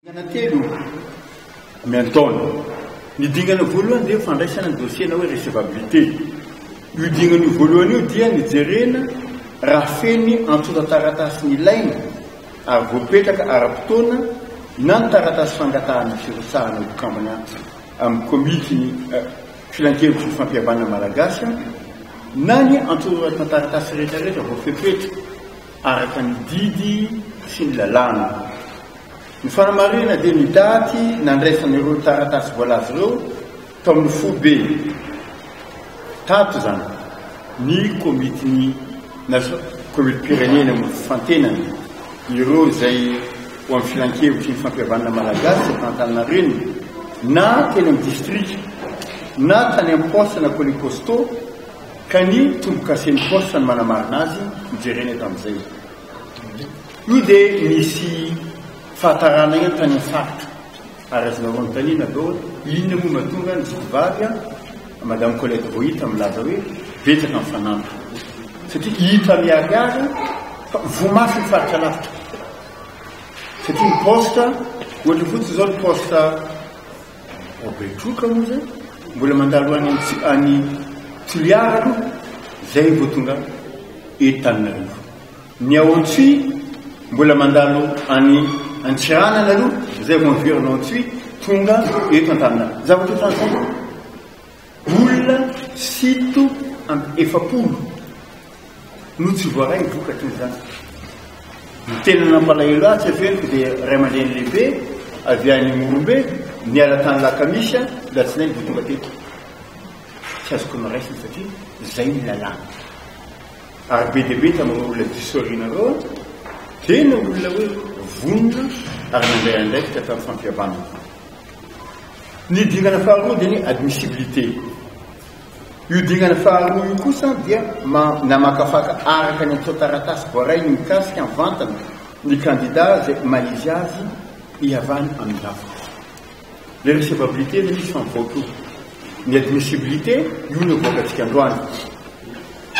Telo miantaona ny dingana voalohany dia fandraisana ny dossier na hoe recevabilité. Io dingana io voalohany io dia nijerena raha feny antota taratasy ny ilaina ary voapetraka ara-potoana na ny taratasy fangatahana firotsahana okambana amin'ny komity filan-kevitry ny fampihavanana malagasy na ny antota taratasy rehetrarehetra voafepetra araka ny didy sy ny lalàna. Ny fanamarina dia ny daty nandraisan'ireo taratasy voalaza ireo tao amin'ny fobe tato zany ny komitiny na komity pirenena amin'ny fantenany ireo izay ho amin'ny filan-kevitry ny fampihavanana malagasy Antananarivo na teny amin'ny district na tany amin'ny poste na colis postaux ka ny tombo-kasen'ny poste ny manamarina azy mijerena eto amin'izay. Io dia misy fahatarana eny tany amin'ny faritra ary azonao anontaniana daholo inona moa mahatonga ny zovavy madame Colette voahita milaza hoe betsaka amin'ny fanampy satria hita miariary fa voamafy ny faritra lavitra satria ny poste ohatra fotsy zao ny poste Robetroka moa zay mbola mandalo any Toliara aloha zay vao tonga Antananarivo. Ny ao Antsy mbola mandalo any Antsiranana aloha zay vao miverina Antsy tonga eto Antananarivo. Zavatra tanzany olona sito amin'ny efapolo no tsy voaray vokatry zany. Ny tena nampalahelo azy tsy aveniko dia ray aman-dreny lehibe avy any Morombe niala tany Lakamisy latsinainy vao tonga teto. Tsy azoko niraisiny satria zay ny lalàna. Ary be dia be tamin'ny olona disorina reo tena olona hoe vonona ary nandray andraikitra tamin'ny fampihavanana. Ny dingana faharoa dia ny admissibilité. Io dingana faharoa io kosa dia namakafaka araka ny atao taratasy voaray ny mikasika ny vantana ny candidat zay malizy azy hiavany amin'ny lafika. Le recevabilité dia misy fampivoaka. Ny admissibilité io no voakatsika androany.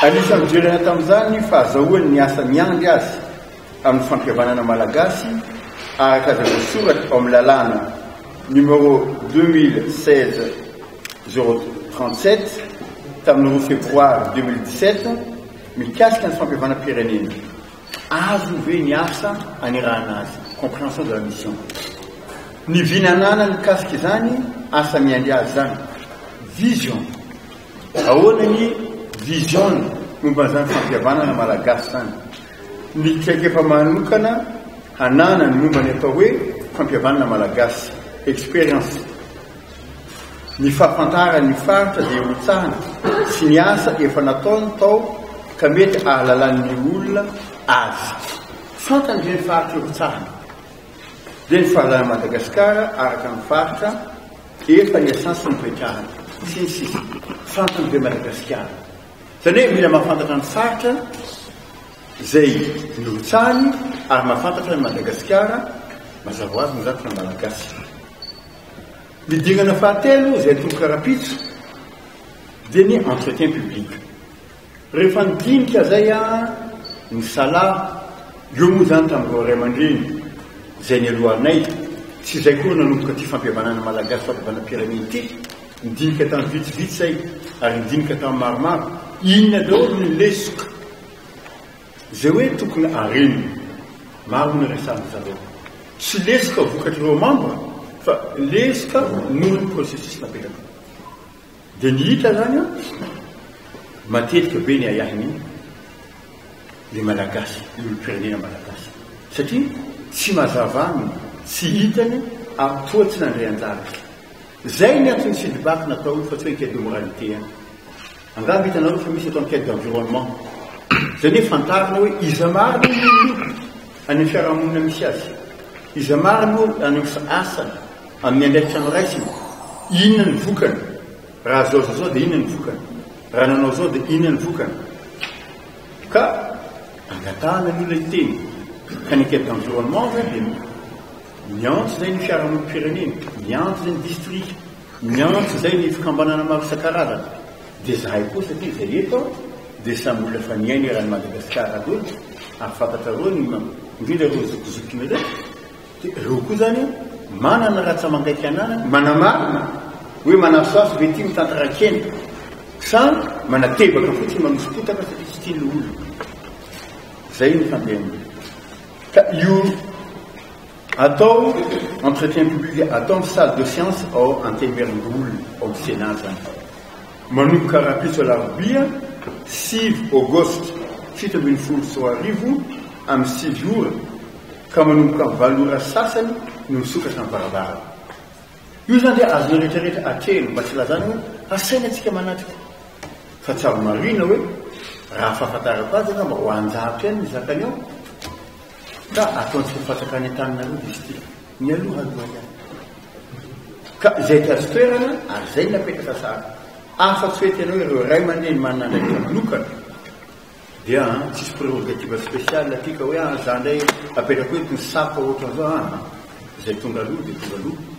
Anisan'ny mijerena tamin'izany fahazahoany ny asa miandry azy amin'ny fampihavanana malagasy araka azy voasoratra ao amin'ny lalàna numéro 2016-037 tamin'ny 9 févroary 2017 mikasika ny fampihavanana pirenena. Azo ve ny asa anirahana azy compréhension de la mission. Ny vinanana mikasika izany asa miandry azy zany vision. Ahoana ny vision momba zany fampihavanana malagasy zany. Ny kaikefa manokana hanana ny momba ny atao hoe fampihavanana malagasy expérience. Ny fahafantarany ny faritra dia hotsahana sy ny asa efa nataony tao ka mety ahalalan'ny olona azy. Fantany ve ny faritra hotsahana dia ny fahalalana Madagasikara araka ny faritra efa ny esansy nipetrahana sy ny sisa. Fantany ve Madagasikara zany hoe mila mahafantatra ny faritra zay ny hotsahany ary mahafantatra ny Madagasikara mazava ho azy ny zato ny malagasy. Ny dingana fahatelo zay tonga karapitso dia ny entretien public. Rehefa nidinika zay ny sala io moa zany tamin'ireo ray aman-dreny zay ny alohanay tsy zay koa nanomboka ty fampihavanana malagasy fampihavanana pirenena ity. Nidinika tamin'ny vitsivitsy zay ary nidinika tamin'ny maromaro. Inona daholo ny lesoka zay hoe tokony areny maro ny resahana zareo. Tsy lesoka vokatr'ireo membre fa lesoka noho ny processus napetraka. Dia ny hita zany matetika be ny ayahiny le malagasy olo pirenena malagasy satria tsy mazava aminy tsy hitany atoa tsy nandray anjara. Zay ny antony sidibaka natao fa tsy hoe enquête de moralité angamba hitanareo fa misy atao enquête d'environnement zany hoe fantarina hoe iza marina ny any fiarahamonina misy azy, iza marina any asany amin'ny andraikitra ny raisiny, inona ny vokany. Raha zao dia inona ny vokany, raha nanao zao dia inona ny vokany. Ka angatahana ny olona iteny ka ny enquête d'environnement zany dia miantso zay ny fiarahamonina pirenena, miantso zay ny district, miantso zay ny fikambanana maro isan-karazany. Dia zahay koa satria zay eto dia samy olona fa niaina eran'ny Madagasikara aloha ary fantatra reo ny indrindra reo zokizokina zay. Reo koa zany manana raha tsy mangaiky anana manamarina hoe manasoaso ve ty mitantarakena sa manatebaka fotsiny manosipotaka satria tsy tiany olo zay ny fampiaina ka io atao entretien public atao salle de science ao antemeringolo ao Sénat zany manomboka rapitso alarobia 6 Aogositra 2024 amin'ny 6 ora ka manomboka amin'ny 7 ora sasany no misokatra amin'ny barabara io zany dia azona rehetrarehetra atreno mba tsy lazana hoe asaina antsika manatrika fa tsy avy marina hoe raha fahafantarako azy mba ho anjahatra any ny zakany ao ka ataontsika fatsakany an-taninareo izy ty ny aloha aloha ka zay ty azo toerana ary zay napetraka sara afa-tsy hoe tena hoe ireo ray aman-dreny manana ndraiky manokana dia tsisy prérogative spéciale atika hoe za ndray apetraka hoe tosapa ohatran'izao zay tonga aloha dia tonga aloha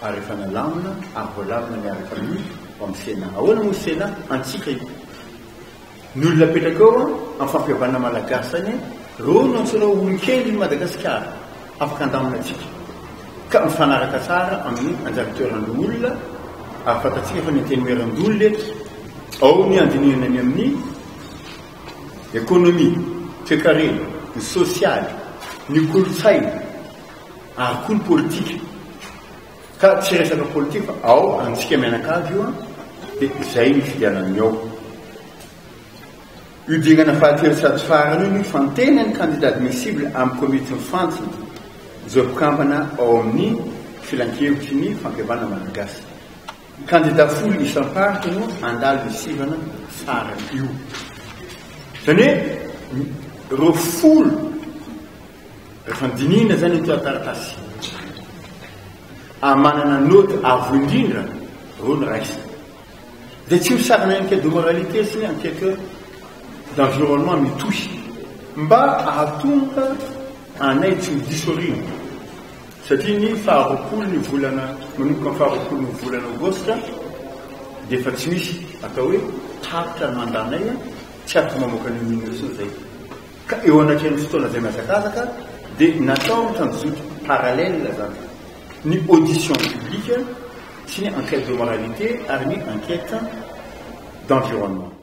ary efa nalamina ary voalamina miaraka amin'ny amin'ny Sénat ahoana moa Sénat antsika io ny olona apetraka eo amin'ny fampiavana malagasy any reo no antsonao olon-kely ny Madagasikara afaka andamina atsika ka mifanaraka tsara amin'ny anjaratoeran'ny olona ary fatatsika fa ny antenueran-dolo letra ao ny andininany amin'ny économie toekarena ny sosialy ny kolotsaina ary koa ny politika ka tsy resaka politika fa ao antsika mianakavy io dia zay ny fidianany ao io dignana fahatelo sady farany io ny fantenany candidat admissible amin'ny komity mifantsiny zao mpikambana ao amin'ny filan-kevitry ny fampiavana malagasy candidat folo isamparitra no andalo isivana farany io zany hoe reo folo rehefa dinina zany to ataratasy manana note avo indrindra reo ny raisa dia tsy misarana enquête de moralité sy ny enquête d'environnement mitosy mba ahatonga anay tsy midisorina satria ny faharoapolo ny volana manomboka ny faharoapolo ny volana Aogositra dia efa tsy misy atao hoe tapitra ny mandanay tsy afaka mamoaka ny mination zay ka eo anatrehan'ny fotoana zay miazakazaka dia natao mitanjoto parallèle zany ny audition publique sy ny enquête de moralité ary ny enquête d'environnement